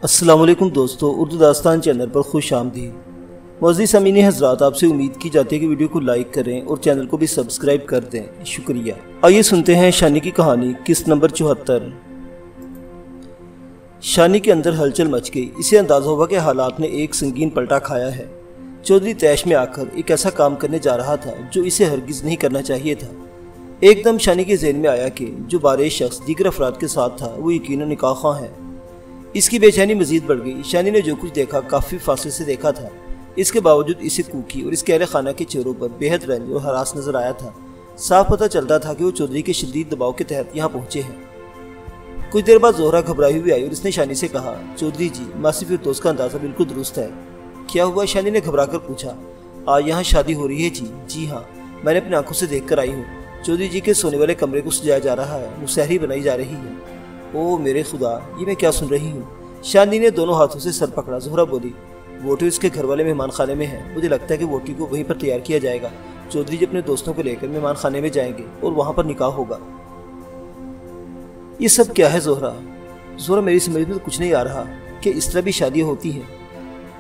السلام علیکم دوستو، اردو داستان چینل پر خوش آمدید۔ معزز سامعین حضرات، آپ سے امید کی جاتی ہے کہ ویڈیو کو لائک کریں اور چینل کو بھی سبسکرائب کر دیں، شکریہ۔ آئیے سنتے ہیں شانی کی کہانی، قسط نمبر 74۔ شانی کے اندر ہلچل مچ گئی۔ اسے اندازہ ہوا کہ حالات نے ایک سنگین پلٹا کھایا ہے۔ چودھری طیش میں آ کر ایک ایسا کام کرنے جا رہا تھا جو اسے ہرگز نہیں کرنا چاہیے تھا۔ ایک دم شانی کے ذہن میں آیا کہ جو بارے شخص دیگر افراد کے ساتھ تھا وہ یقیناً نکاح خواہ ہے۔ اس کی بے چینی مزید بڑھ گئی۔ شانی نے جو کچھ دیکھا کافی فاصلے سے دیکھا تھا، اس کے باوجود اسے کوکی اور اس کے اہل خانہ کے چہروں پر بے حد رنج اور ہراس نظر آیا تھا۔ صاف پتہ چلتا تھا کہ وہ چودھری کے شدید دباؤ کے تحت یہاں پہنچے ہیں۔ کچھ دیر بعد زہرا گھبرائی ہوئی آئی اور اس نے شانی سے کہا، چودھری جی، ماسی فردوس کا اندازہ بالکل درست ہے۔ کیا ہوا؟ شانی نے گھبرا کر پوچھا۔ آج یہاں شادی ہو رہی ہے جی؟ جی ہاں، میں نے اپنی آنکھوں سے دیکھ کر آئی ہوں۔ چودھری جی کے سونے والے کمرے کو سجایا جا رہا ہے، مسحری بنائی جا رہی ہے۔ او میرے خدا، یہ میں کیا سن رہی ہوں؟ شانی نے دونوں ہاتھوں سے سر پکڑا۔ زہرا بولی، ووٹی اس کے گھر والے مہمان خانے میں ہے۔ مجھے لگتا ہے کہ ووٹی کو وہیں پر تیار کیا جائے گا۔ چودھری جی اپنے دوستوں کو لے کر مہمان خانے میں جائیں گے اور وہاں پر نکاح ہوگا۔ یہ سب کیا ہے زہرا؟ زہرا، میری سمجھ میں تو کچھ نہیں آ رہا کہ اس طرح بھی شادیاں ہوتی ہیں۔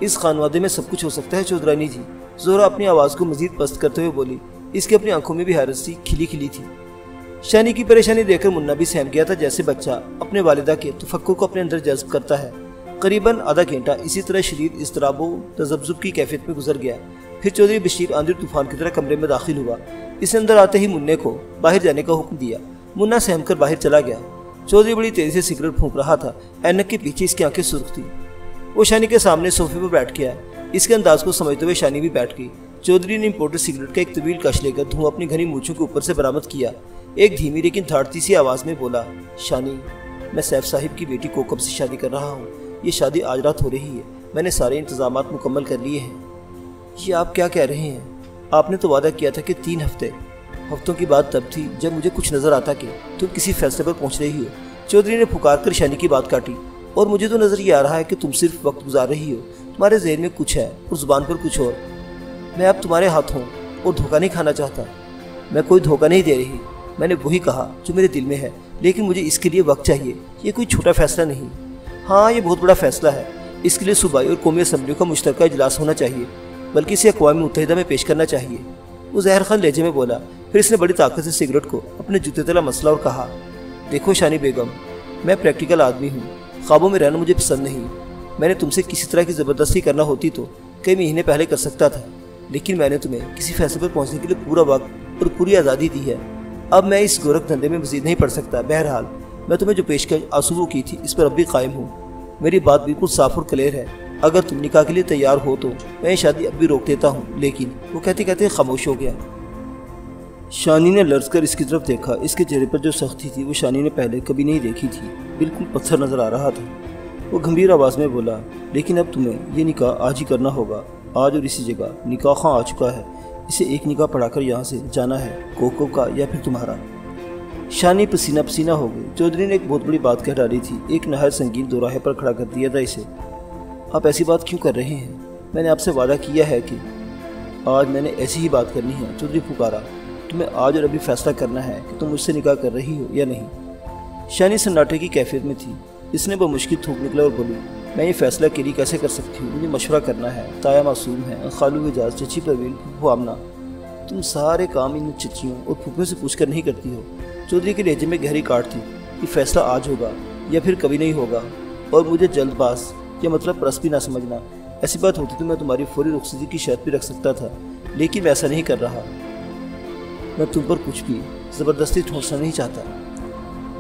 اس خانوادے میں سب کچھ ہو سکتا ہے چودھرانی جی۔ زہرا اپنی آواز کو مزید پست کرتے ہوئے بولی۔ اس کی اپنی آنکھوں میں بھی حیرت سی کھلی کھلی تھی۔ شانی کی پریشانی دیکھ کر منا بھی سہم گیا تھا، جیسے بچہ اپنے والدہ کے تفکر کو اپنے اندر جذب کرتا ہے۔ قریباً آدھا گھنٹہ اسی طرح شدید اضطراب و تذبذب کی کیفیت میں گزر گیا۔ پھر چودھری بشیر آندھی طوفان کی طرح کمرے میں داخل ہوا۔ اس نے اندر آتے ہی منع کو باہر جانے کا حکم دیا۔ منا سہم کر باہر چلا گیا۔ چودھری بڑی تیزی سے سگریٹ پھونک رہا تھا۔ اینک کے پیچھے اس کی آنکھیں سرخ تھیں۔ وہ شانی کے سامنے صوفے پر بیٹھ گیا۔ اس کے انداز کو سمجھتے ہوئے شانی بھی بیٹھ گئی۔ چودھری نے امپورٹڈ سگریٹ کا ایک طویل کش لے کر دھواں اپنی گھنی مونچھوں کے اوپر سے برآمد کیا۔ ایک دھیمی لیکن دھاڑتی سی آواز میں بولا، شانی، میں سیف صاحب کی بیٹی کوکب سے شادی کر رہا ہوں۔ یہ شادی آج رات ہو رہی ہے۔ میں نے سارے انتظامات مکمل کر لیے ہیں۔ یہ آپ کیا کہہ رہے ہیں؟ آپ نے تو وعدہ کیا تھا کہ 3 ہفتوں کی بات تب تھی جب مجھے کچھ نظر آتا کہ تم کسی فیصلے پر پہنچ رہی ہو۔ چودھری نے پھکار کر شانی کی بات کاٹی۔ اور مجھے تو نظر یہ آ رہا ہے کہ تم صرف وقت گزار رہی ہو۔ تمہارے ذہن میں کچھ ہے اور زبان پر کچھ اور۔ میں اب تمہارے ہاتھ ہوں اور دھوکہ نہیں کھانا چاہتا۔ میں کوئی دھوکہ نہیں دے رہی۔ میں نے وہی کہا جو میرے دل میں ہے، لیکن مجھے اس کے لیے وقت چاہیے۔ یہ کوئی چھوٹا فیصلہ نہیں، ہاں یہ بہت بڑا فیصلہ ہے۔ اس کے لیے صوبائی اور قومی اسمبلیوں کا مشترکہ اجلاس ہونا چاہیے، بلکہ اسے اقوام متحدہ میں پیش کرنا چاہیے۔ وہ زہر خان لہجے میں بولا۔ پھر اس نے بڑی طاقت سے سگریٹ کو اپنے جوتے تلا مسلا اور کہا، دیکھو شانی بیگم، میں پریکٹیکل آدمی ہوں۔ خوابوں میں رہنا مجھے پسند نہیں۔ میں نے تم سے کسی طرح کی زبردستی کرنا ہوتی تو کئی مہینے پہلے کر سکتا تھا، لیکن میں نے تمہیں کسی فیصلے پر پہنچنے کے لیے پورا وقت اور پوری آزادی دی ہے۔ اب میں اس گورکھ دھندے میں مزید نہیں پڑ سکتا۔ بہرحال میں تمہیں جو پیشکش آسودہ کی تھی اس پر اب بھی قائم ہوں۔ میری بات بالکل صاف اور کلیئر ہے۔ اگر تم نکاح کے لیے تیار ہو تو میں یہ شادی اب بھی روک دیتا ہوں۔ لیکن وہ کہتے کہتے خاموش ہو گیا۔ شانی نے لرز کر اس کی طرف دیکھا۔ اس کے چہرے پر جو سختی تھی وہ شانی نے پہلے کبھی نہیں دیکھی تھی۔ بالکل پتھر نظر آ رہا تھا۔ وہ گمبھیر آواز میں بولا، لیکن اب تمہیں یہ نکاح آج ہی کرنا ہوگا۔ آج اور اسی جگہ نکاح خواہ آ چکا ہے۔ اسے ایک نکاح پڑھا کر یہاں سے جانا ہے، کوکو کا یا پھر تمہارا۔ شانی پسینہ پسینہ ہو گئی۔ چودھری نے ایک بہت بڑی بات کہہ ڈالی تھی۔ ایک نہایت سنگین دوراہے پر کھڑا کر دیا تھا اسے۔ آپ ایسی بات کیوں کر رہے ہیں؟ میں نے آپ سے وعدہ کیا ہے کہ آج میں نے ایسی ہی بات کرنی ہے۔ چودھری پکارا، تمہیں آج اور ابھی فیصلہ کرنا ہے کہ تم مجھ سے نکاح کر رہی ہو یا نہیں۔ شانی سناٹے کی کیفیت میں تھی۔ اس نے بمشکل تھوک نکلا اور بولی، میں یہ فیصلہ اکیلی کیسے کر سکتی ہوں؟ مجھے مشورہ کرنا ہے۔ تایا معصوم ہے، خالو اجاز، چچی پروین، پھپھو آمنہ۔ تم سارے کام ان چچیوں اور پھوپھیوں سے پوچھ کر نہیں کرتی ہو۔ چودھری کے لہجے میں گہری کاٹ تھی۔ یہ فیصلہ آج ہوگا یا پھر کبھی نہیں ہوگا، اور مجھے جلد باز یا مطلب پرست بھی نہ سمجھنا۔ ایسی بات ہوتی تو میں تمہاری فوری رخصتی کی شرط بھی رکھ سکتا تھا، لیکن میں ایسا نہیں کر رہا۔ میں تم پر کچھ بھی زبردستی ٹھونسنا نہیں چاہتا۔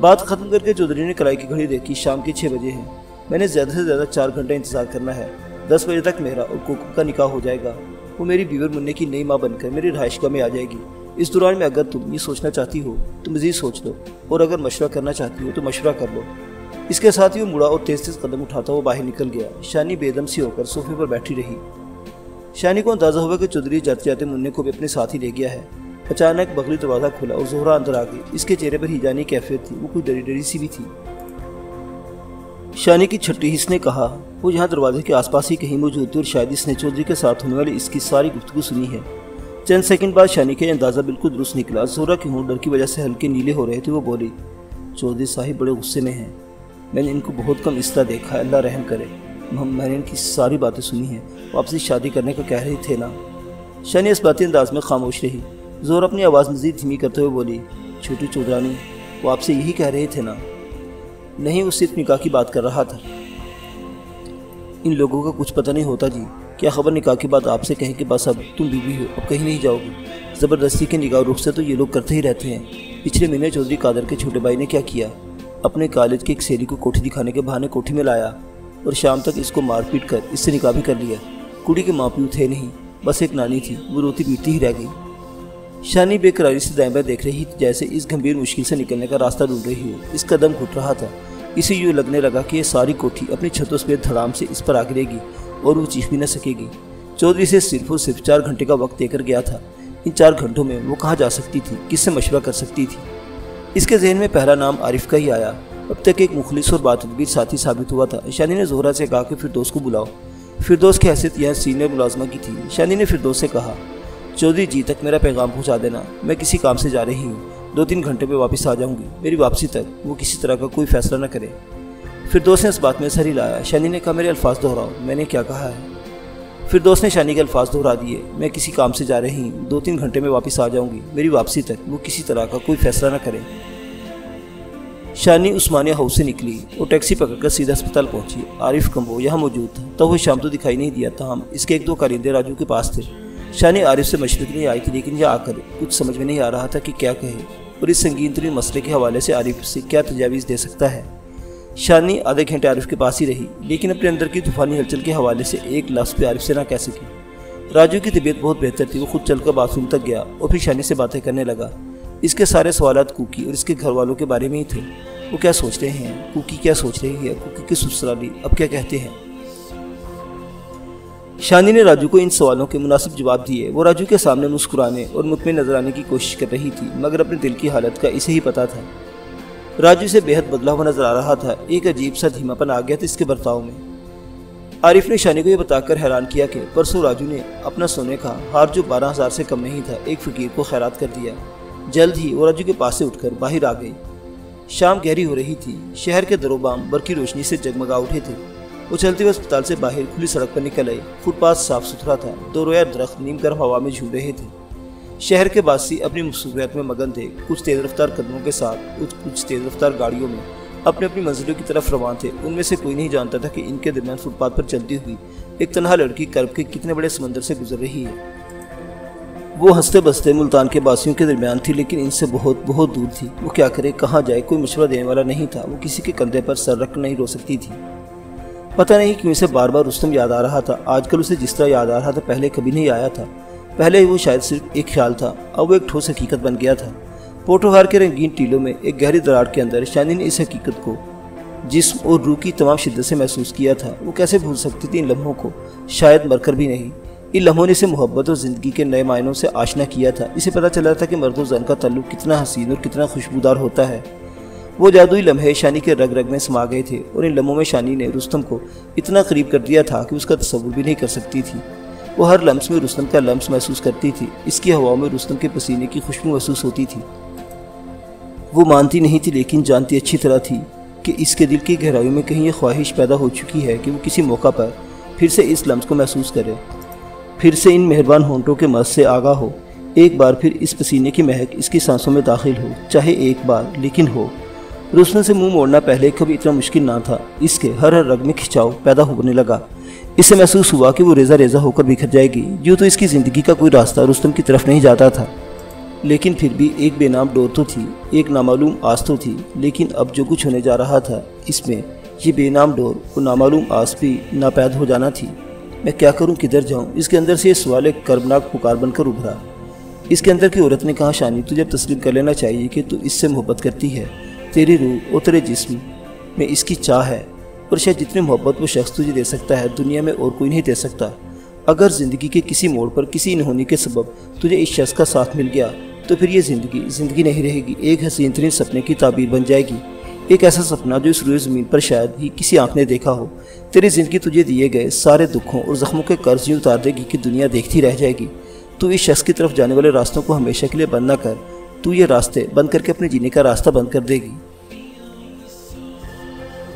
بات ختم کر کے چودھری نے کلائی کی گھڑی دیکھی۔ شام کے 6 بجے ہیں۔ میں نے زیادہ سے زیادہ 4 گھنٹے انتظار کرنا ہے۔ 10 بجے تک میرا اور کوکو کا نکاح ہو جائے گا۔ وہ میری بیوی اور منع کی نئی ماں بن کر میری رہائش گاہ میں آ جائے گی۔ اس دوران میں اگر تم یہ سوچنا چاہتی ہو تو مزید سوچ لو، اور اگر مشورہ کرنا چاہتی ہو تو مشورہ کر لو۔ اس کے ساتھ ہی وہ مڑا اور تیز تیز قدم اٹھاتا وہ باہر نکل گیا۔ شانی بے دم سی ہو کر صوفے پر بیٹھی رہی۔ شانی کو اندازہ ہوا کہ چودھری جاتے جاتے منع کو بھی اپنے ساتھ ہی لے گیا ہے۔ اچانک بغلی دروازہ کھلا اور زہرا اندر آ گئی۔ اس کے چہرے پر ہیجانی کیفیت تھی۔ وہ کوئی ڈری ڈری سی بھی تھی۔ شانی کی چھٹی اس نے کہا، وہ یہاں دروازے کے آس پاس ہی کہیں موجود تھی اور شاید اس نے چودھری کے ساتھ ہونے والی اس کی ساری گفتگو سنی ہے۔ چند سیکنڈ بعد شانی کا اندازہ بالکل درست نکلا۔ زہرا کے ہونٹ ڈر کی وجہ سے ہلکے نیلے ہو رہے تھے۔ وہ بولی، چودھری صاحب بڑے غصے میں ہیں۔ میں نے ان کو بہت کم اس طرح دیکھا ہے، اللہ رحم کرے۔ میں نے ان کی ساری باتیں سنی ہیں، وہ آپ سے شادی کرنے کو کہہ رہے تھے نا؟ شانی اس باتی انداز میں خاموش رہی۔ زہرا اپنی آواز مزید دھیمی کرتے ہوئے بولی، چھوٹی چودرانی، وہ آپ سے یہی کہہ رہے تھے نا؟ نہیں، وہ صرف نکاح کی بات کر رہا تھا۔ ان لوگوں کا کچھ پتہ نہیں ہوتا جی، کیا خبر نکاح کی بات آپ سے کہیں کہ بس اب تم بیوی ہو، اب کہیں نہیں جاؤ گی۔ زبردستی کے نکاح رخ سے تو یہ لوگ کرتے ہی رہتے ہیں۔ پچھلے مہینے چودھری قادر کے چھوٹے بھائی نے کیا کیا، اپنے کالج کی ایک سہیلی کو کوٹھی دکھانے کے بہانے کوٹھی میں لایا اور شام تک اس کو مار پیٹ کر اس سے نکاح بھی کر لیا۔ کڑی کے ماں پیو تھے نہیں، بس ایک نانی تھی، وہ روتی پیٹتی ہی رہ گئی۔ شانی بے قراری سے دائیں بائیں دیکھ رہی تھی، جیسے اس گھمبیر مشکل سے نکلنے کا راستہ ڈھونڈ رہی ہو۔ اس کا دم گھٹ رہا تھا، اسے یوں لگنے لگا کہ یہ ساری کوٹھی اپنی چھتوں سے دھڑام سے اس پر آ گرے گی اور وہ چیخ بھی نہ سکے گی۔ چودھری سے صرف اور صرف 4 گھنٹے کا وقت دے کر گیا تھا۔ ان 4 گھنٹوں میں وہ کہاں جا سکتی تھی، کس سے مشورہ کر سکتی تھی؟ اس کے ذہن میں پہلا نام عارف کا ہی آیا۔ اب تک ایک مخلص اور باتدبیر ساتھی ثابت ہوا تھا۔ شانی نے زہرا سے کہا کہ فردوس کو بلاؤ۔ فردوس کی حیثیت یہاں سینئر ملازمہ کی تھی۔ شانی نے فردوس سے کہا، چودھری جی تک میرا پیغام پہنچا دینا، میں کسی کام سے جا رہی ہوں، 2-3 گھنٹے میں واپس آ جاؤں گی۔ میری واپسی تک وہ کسی طرح کا کوئی فیصلہ نہ کرے۔ فردوس نے اس بات میں سر ہلایا۔ شانی نے کہا، میرے الفاظ دہراؤ، میں نے کیا کہا ہے؟ فردوس نے شانی کے الفاظ دہرا دیے، میں کسی کام سے جا رہی ہوں، 2-3 گھنٹے میں واپس آ جاؤں گی، میری واپسی تک وہ کسی طرح کا کوئی فیصلہ نہ کرے۔ شانی عثمانیہ ہاؤس سے نکلی اور ٹیکسی پکڑ کر سیدھا اسپتال پہنچی۔ عارف کمبو یہاں موجود تھا، تو وہ شام تو دکھائی نہیں دیا تھا، اس کے 1-2 کارندے راجو کے پاس تھے۔ شانی عارف سے مشورے کے لیے آئی تھی، لیکن یہ آ کر کچھ سمجھ میں نہیں آ رہا تھا کہ کیا کہے اور اس سنگین ترین مسئلے کے حوالے سے عارف سے کیا تجاویز دے سکتا ہے۔ شانی آدھے گھنٹے عارف کے پاس ہی رہی، لیکن اپنے اندر کی طوفانی ہلچل کے حوالے سے ایک لفظ بھی عارف سے نہ کہہ سکی۔ راجو کی طبیعت بہت بہتر تھی، وہ خود چل کر باتھ روم تک گیا اور پھر شانی سے باتیں کرنے لگا۔ اس کے سارے سوالات کوکی اور اس کے گھر والوں کے بارے میں ہی تھے۔ وہ کیا سوچ رہے ہیں، کوکی کیا سوچ رہی ہے، کوکی کے سسرالی اب کیا کہتے ہیں۔ شانی نے راجو کو ان سوالوں کے مناسب جواب دیے۔ وہ راجو کے سامنے مسکرانے اور مطمئن نظر آنے کی کوشش کر رہی تھی، مگر اپنے دل کی حالت کا اسے ہی پتہ تھا۔ راجو سے بے حد بدلا ہوا نظر آ رہا تھا، ایک عجیب سا دھیما پن آ گیا تھا اس کے برتاؤ میں۔ عارف نے شانی کو یہ بتا کر حیران کیا کہ پرسوں راجو نے اپنا سونے کا ہار جو 12,000 سے کم نہیں تھا ایک فقیر کو خیرات کر دیا۔ جلد ہی وہ راجو کے پاس سے اٹھ کر باہر آ گئی۔ شام گہری ہو رہی تھی، شہر کے در و بام برقی روشنی سے جگمگا اٹھے تھے۔ وہ چلتے ہوئے اسپتال سے باہر کھلی سڑک پر نکل آئے۔ فٹ پاتھ صاف ستھرا تھا، 2 رویا درخت نیم گرم ہوا میں جھول رہے تھے۔ شہر کے باسی اپنی مصروفیات میں مگن تھے، کچھ تیز رفتار قدموں کے ساتھ کچھ تیز رفتار گاڑیوں میں اپنی اپنی منزلوں کی طرف روان تھے۔ ان میں سے کوئی نہیں جانتا تھا کہ ان کے درمیان فٹ پاتھ پر چلتی ہوئی ایک تنہا لڑکی کرب کے کتنے بڑے سمندر سے گزر رہی ہے۔ وہ ہنستے بستے ملتان کے باسیوں کے درمیان تھی، لیکن ان سے بہت بہت دور تھی۔ وہ کیا کرے، کہاں جائے، کوئی مشورہ دینے والا نہیں تھا۔ وہ کسی کے کندھے پر سر رکھ نہیں رو سکتی تھی۔ پتہ نہیں کیوں اسے بار بار رستم یاد آ رہا تھا۔ آج کل اسے جس طرح یاد آ رہا تھا پہلے کبھی نہیں آیا تھا۔ پہلے وہ شاید صرف ایک خیال تھا، اب وہ ایک ٹھوس حقیقت بن گیا تھا۔ پوٹوہار کے رنگین ٹیلوں میں ایک گہری دراڑ کے اندر شانی نے اس حقیقت کو جسم اور روح کی تمام شدت سے محسوس کیا تھا۔ وہ کیسے بھول سکتی تھی ان لمحوں کو، شاید مر کر بھی نہیں۔ ان لمحوں نے اسے محبت اور زندگی کے نئے معنوں سے آشنا کیا تھا۔ اسے پتہ چلا تھا کہ مرد و زن کا تعلق کتنا حسین اور کتنا خوشبودار ہوتا ہے۔ وہ جادوئی لمحے شانی کے رگ رگ میں سما گئے تھے، اور ان لمحوں میں شانی نے رستم کو اتنا قریب کر دیا تھا کہ اس کا تصور بھی نہیں کر سکتی تھی۔ وہ ہر لمس میں رستم کا لمس محسوس کرتی تھی، اس کی ہواؤں میں رستم کے پسینے کی خوشبو محسوس ہوتی تھی۔ وہ مانتی نہیں تھی، لیکن جانتی اچھی طرح تھی کہ اس کے دل کی گہرائیوں میں کہیں یہ خواہش پیدا ہو چکی ہے کہ وہ کسی موقع پر پھر سے اس لمس کو محسوس کرے، پھر سے ان مہربان ہونٹوں کے مس سے آگاہ ہو، ایک بار پھر اس پسینے کی مہک اس کی سانسوں میں داخل ہو، چاہے ایک بار لیکن ہو۔ رستم سے منہ موڑنا پہلے کبھی اتنا مشکل نہ تھا۔ اس کے ہر رگ میں کھچاؤ پیدا ہونے لگا۔ اسے محسوس ہوا کہ وہ ریزہ ریزہ ہو کر بکھر جائے گی۔ یوں تو اس کی زندگی کا کوئی راستہ رستم کی طرف نہیں جاتا تھا، لیکن پھر بھی ایک بے نام ڈور تو تھی، ایک نامعلوم آس تو تھی۔ لیکن اب جو کچھ ہونے جا رہا تھا اس میں یہ بے نام ڈور اور نامعلوم آس بھی ناپید ہو جانا تھی۔ میں کیا کروں، کدھر جاؤں؟ اس کے اندر سے یہ سوال ایک کربناک پکار بن کر ابھرا۔ اس کے اندر کی عورت نے کہا، شانی تجھے اب تسلیم کر لینا چاہیے کہ تو اس سے محبت کرتی ہے۔ تیری روح اور تیرے جسم میں اس کی چاہ ہے، اور شاید جتنی محبت وہ شخص تجھے دے سکتا ہے دنیا میں اور کوئی نہیں دے سکتا۔ اگر زندگی کے کسی موڑ پر کسی انہونی کے سبب تجھے اس شخص کا ساتھ مل گیا تو پھر یہ زندگی نہیں رہے گی، ایک حسین ترین سپنے کی تعبیر بن جائے گی۔ ایک ایسا سپنا جو اس روئے زمین پر شاید ہی کسی آنکھ نے دیکھا ہو۔ تیری زندگی تجھے دیے گئے سارے دکھوں اور زخموں کے قرض یوں اتار دے گی کہ دنیا دیکھتی رہ جائے گی۔ تو اس شخص کی طرف جانے والے راستوں کو ہمیشہ کے لیے بند نہ کر، تو یہ راستے بند کر کے اپنے جینے کا راستہ بند کر دے گی۔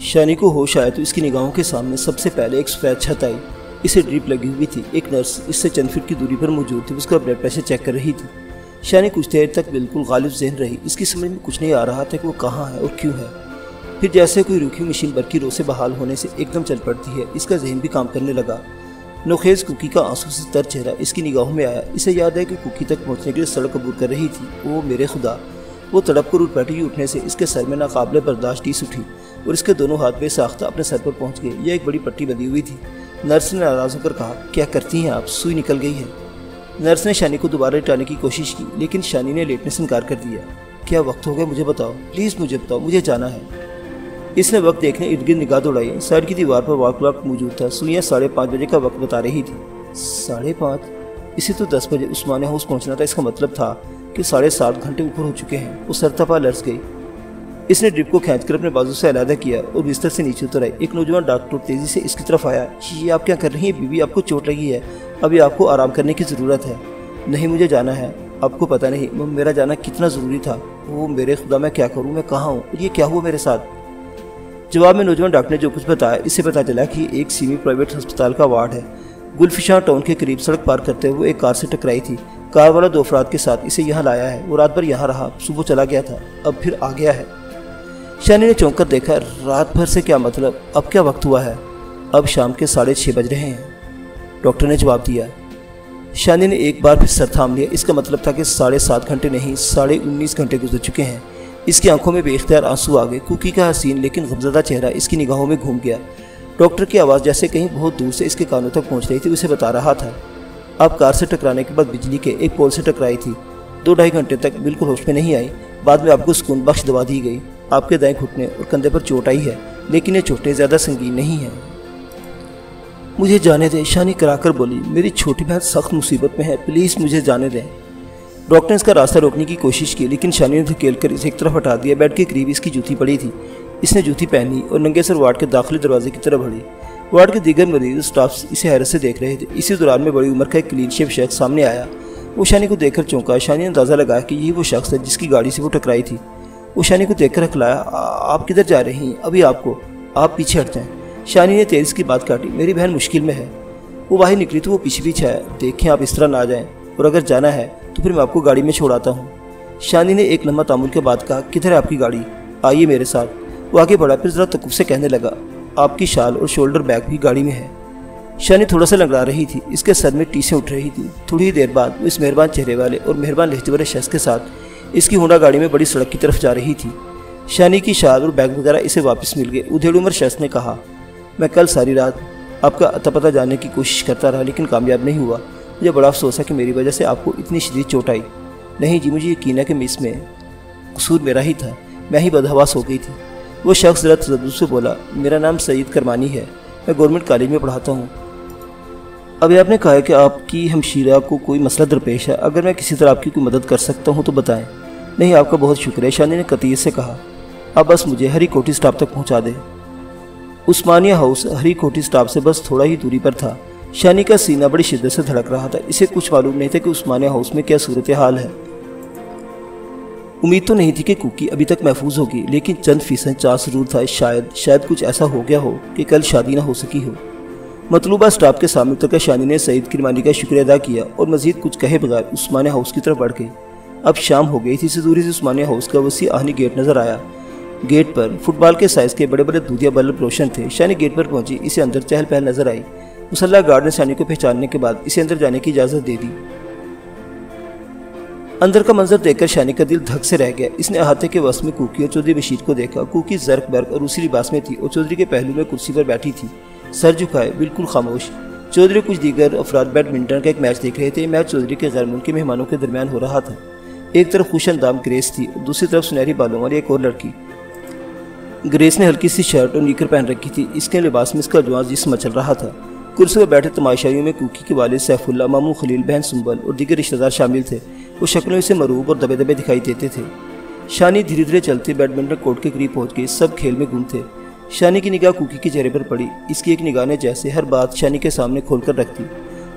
شانی کو ہوش آیا تو اس کی نگاہوں کے سامنے سب سے پہلے ایک سفید چھت آئی۔ اسے ڈرپ لگی ہوئی تھی۔ ایک نرس اس سے چند فٹ کی دوری پر موجود تھی، اس کا بلڈ پریشر چیک کر رہی تھی۔ شانی کچھ دیر تک بالکل غالب ذہن رہی۔ اس کی سمجھ میں کچھ نہیں آ رہا تھا کہ وہ کہاں ہے اور کیوں ہے۔ پھر جیسے کوئی روکی مشین برقی رو سے بحال ہونے سے ایک دم چل پڑتی ہے، اس کا ذہن بھی کام کرنے لگا۔ نوخیز کوکی کا آنسو سے تر چہرہ اس کی نگاہوں میں آیا۔ اسے یاد ہے کہ کوکی تک پہنچنے کے لیے سڑک عبور کر رہی تھی۔ او میرے خدا! وہ تڑپ کر اٹھ بیٹھی۔ اٹھنے سے اس کے سر میں ناقابل برداشت ٹیس اٹھی اور اس کے دونوں ہاتھ بے ساختہ اپنے سر پر پہنچ گئے۔ یہ ایک بڑی پٹی بندھی ہوئی تھی۔ نرس نے ناراض ہو کر کہا، کیا کرتی ہیں آپ؟ سوئی نکل گئی ہے۔ نرس نے شانی کو دوبارہ لٹانے کی کوشش کی، لیکن شانی نے لیٹنے سے انکار کر دیا۔ کیا وقت ہو گیا؟ مجھے بتاؤ، پلیز مجھے بتاؤ، مجھے جانا ہے۔ اس نے وقت دیکھنے ارد گرد نگاہ دوڑائی۔ سائڈ کی دیوار پر وال کلاک موجود تھا۔ سوئیاں 5:30 بجے کا وقت بتا رہی تھی۔ 5:30؟ اسے تو 10 بجے عثمانیہ ہاؤس پہنچنا تھا۔ اس کا مطلب تھا کہ 7.5 گھنٹے اوپر ہو چکے ہیں۔ وہ سرتپا لرز گئی۔ اس نے ڈرپ کو کھینچ کر اپنے بازو سے علیحدہ کیا اور بستر سے نیچے اتر آئی۔ ایک نوجوان ڈاکٹر تیزی سے اس کی طرف آیا۔ یہ آپ کیا کر رہی ہیں بیوی؟ آپ کو چوٹ لگی ہے، ابھی آپ کو آرام کرنے کی ضرورت ہے۔ نہیں، مجھے جانا ہے۔ آپ کو پتہ نہیں میرا جانا کتنا ضروری تھا۔ وہ میرے خدا، میں کیا کروں؟ میں کہاں ہوں اور یہ کیا ہوا میرے ساتھ؟ جواب میں نوجوان ڈاکٹر نے جو کچھ بتایا، اس سے پتہ چلا کہ ایک سیمی پرائیویٹ ہسپتال کا وارڈ ہے۔ گلفشاں ٹاؤن کے قریب سڑک پار کرتے ہوئے ایک کار سے ٹکرائی تھی۔ کار والا 2 افراد کے ساتھ اسے یہاں لایا ہے۔ وہ رات بھر یہاں رہا، صبح چلا گیا تھا، اب پھر آ گیا ہے۔ شانی نے چونک کر دیکھا۔ رات بھر سے کیا مطلب؟ اب کیا وقت ہوا ہے؟ اب شام کے 6:30 بج رہے ہیں، ڈاکٹر نے جواب دیا۔ شانی نے ایک بار پھر سر تھام لیا۔ اس کا مطلب تھا کہ 7.5 گھنٹے نہیں، 19.5 گھنٹے گزر چکے ہیں۔ اس کی آنکھوں میں بے اختیار آنسو آ گئے۔ کوکی کا حسین لیکن غمزدہ چہرہ اس کی نگاہوں میں گھوم گیا۔ ڈاکٹر کی آواز جیسے کہیں بہت دور سے اس کے کانوں تک پہنچ رہی تھی، اسے بتا رہا تھا۔ آپ کار سے ٹکرانے کے بعد بجلی کے ایک پول سے ٹکرائی تھی۔ 2-2.5 گھنٹے تک بالکل ہوش میں نہیں آئی۔ بعد میں آپ کو سکون بخش دوا دی گئی۔ آپ کے دائیں گھٹنے اور کندھے پر چوٹ آئی ہے، لیکن یہ چوٹیں زیادہ سنگین نہیں ہیں۔ مجھے جانے دیں، شانی کرا کر بولی۔ میری چھوٹی بہن سخت مصیبت میں ہے، پلیز مجھے جانے دیں۔ ڈاکٹر نے اس کا راستہ روکنے کی کوشش کی، لیکن شانی نے دھکیل کر اسے ایک طرف ہٹا دیا۔ بیڈ کے قریب اس کی جوتی پڑی تھی۔ اس نے جوتی پہنی اور ننگے سر وارڈ کے داخلی دروازے کی طرف بڑھی۔ وارڈ کے دیگر مریض اسٹاف اسے حیرت سے دیکھ رہے تھے۔ اسی دوران میں بڑی عمر کا ایک کلین شیو شخص سامنے آیا۔ وہ شانی کو دیکھ کر چونکا۔ شانی نے اندازہ لگایا کہ یہی وہ شخص ہے جس کی گاڑی سے وہ ٹکرائی تھی۔ وہ شانی کو دیکھ کر ہکلایا، آپ کدھر جا رہی ہیں؟ ابھی آپ پیچھے ہٹ جائیں۔ شانی نے تیز کی بات کاٹی، میری بہن مشکل میں ہے۔ وہ باہر نکلی تو وہ پیچھے آیا۔ دیکھیں، آپ اس طرح نہ آ جائیں، اور اگر جانا ہے تو پھر میں آپ کو گاڑی میں چھوڑاتا ہوں۔ شانی نے ایک لمحہ تامل کے بعد کہا، کدھر ہے آپ کی گاڑی؟ آئیے میرے ساتھ۔ وہ آگے بڑھا، پھر ذرا تکلیف سے کہنے لگا، آپ کی شال اور شولڈر بیگ بھی گاڑی میں ہے۔ شانی تھوڑا سا لنگڑا رہی تھی، اس کے سر میں ٹیسیں اٹھ رہی تھی۔ تھوڑی ہی دیر بعد وہ اس مہربان چہرے والے اور مہربان لہجے والے شخص کے ساتھ اس کی ہونڈا گاڑی میں بڑی سڑک کی طرف جا رہی تھی۔ شانی کی شال اور بیگ وغیرہ اسے واپس مل گئے۔ ادھیڑ عمر شخص نے کہا، میں کل ساری رات آپ کا اتا پتہ جاننے کی کوشش کرتا رہا، لیکن کامیاب نہیں ہوا۔ مجھے بڑا افسوس ہے کہ میری وجہ سے آپ کو اتنی شدید چوٹ آئی۔ نہیں جی، مجھے یقین ہے کہ اس میں قصور میرا ہی تھا، میں ہی بدحواس ہو گئی تھی۔ وہ شخص ذرا تذبذب سے بولا، میرا نام سعید کرمانی ہے، میں گورنمنٹ کالج میں پڑھاتا ہوں۔ ابھی آپ نے کہا ہے کہ آپ کی ہمشیرہ کو کوئی مسئلہ درپیش ہے، اگر میں کسی طرح آپ کی کوئی مدد کر سکتا ہوں تو بتائیں۔ نہیں، آپ کا بہت شکریہ، شانی نے قطعیت سے کہا۔ اب بس مجھے ہری کوٹھی سٹاپ تک پہنچا دے۔ عثمانیہ ہاؤس ہری کوٹھی سٹاپ سے بس تھوڑا ہی دوری پر تھا۔ شانی کا سینہ بڑی شدت سے دھڑک رہا تھا۔ اسے کچھ معلوم نہیں تھا کہ عثمانیہ ہاؤس میں کیا صورتحال ہے۔ امید تو نہیں تھی کہ کوکی ابھی تک محفوظ ہوگی، لیکن چند فیصد چانس ضرور تھا، شاید کچھ ایسا ہو گیا ہو کہ کل شادی نہ ہو سکی ہو۔ مطلوبہ سٹاپ کے سامنے اتر کر شانی نے سعید کرمانی کا شکریہ ادا کیا اور مزید کچھ کہے بغیر عثمانیہ ہاؤس کی طرف بڑھ گئی۔ اب شام ہو گئی تھی۔ اسے دوری سے عثمانیہ ہاؤس کا وسیع آہنی گیٹ نظر آیا۔ گیٹ پر فٹ بال کے سائز کے بڑے بڑے دودھیا بلب روشن تھے۔ شانی گیٹ پر پہنچی، اسے اندر چہل پہل نظر آئی۔ مسلح گارڈ نے شانی کو پہچاننے کے بعد اسے اندر جانے کی اجازت دے دی۔ اندر کا منظر دیکھ کر شانی کا دل دھک سے رہ گیا۔ اس نے احاطے کے وسط میں کوکی اور چودھری بشیر کو دیکھا۔ کوکی زرق برق اور روسی لباس میں تھی اور چودھری کے پہلو میں کرسی پر بیٹھی تھی، سر جھکائے، بالکل خاموش۔ چودھری اور کچھ دیگر افراد بیڈمنٹن کا ایک میچ دیکھ رہے تھے۔ میچ چودھری کے غیر ملکی مہمانوں کے درمیان ہو رہا تھا۔ ایک طرف خوش اندام گریس تھی اور دوسری طرف سنہری بالوں والی ایک اور لڑکی۔ گریس نے ہلکی سی شرٹ اور نیکر پہن رکھی تھی۔ اس کے لباس میں اس کا جواں جسم مچل رہا تھا۔ کرسی پر بیٹھے تماشائیوں میں کوکی کے والد سیف اللہ، ماموں خلیل، بہن سنبل اور دیگر رشتہ دار شامل تھے۔ وہ شکلوں سے مروب اور دبے دبے دکھائی دیتے تھے۔ شانی دھیرے دھیرے چلتے بیڈمنٹن کورٹ کے قریب پہنچ گئی۔ سب کھیل میں گم تھے۔ شانی کی نگاہ کوکی کے چہرے پر پڑی۔ اس کی ایک نگاہ نے جیسے ہر بات شانی کے سامنے کھول کر رکھ دی۔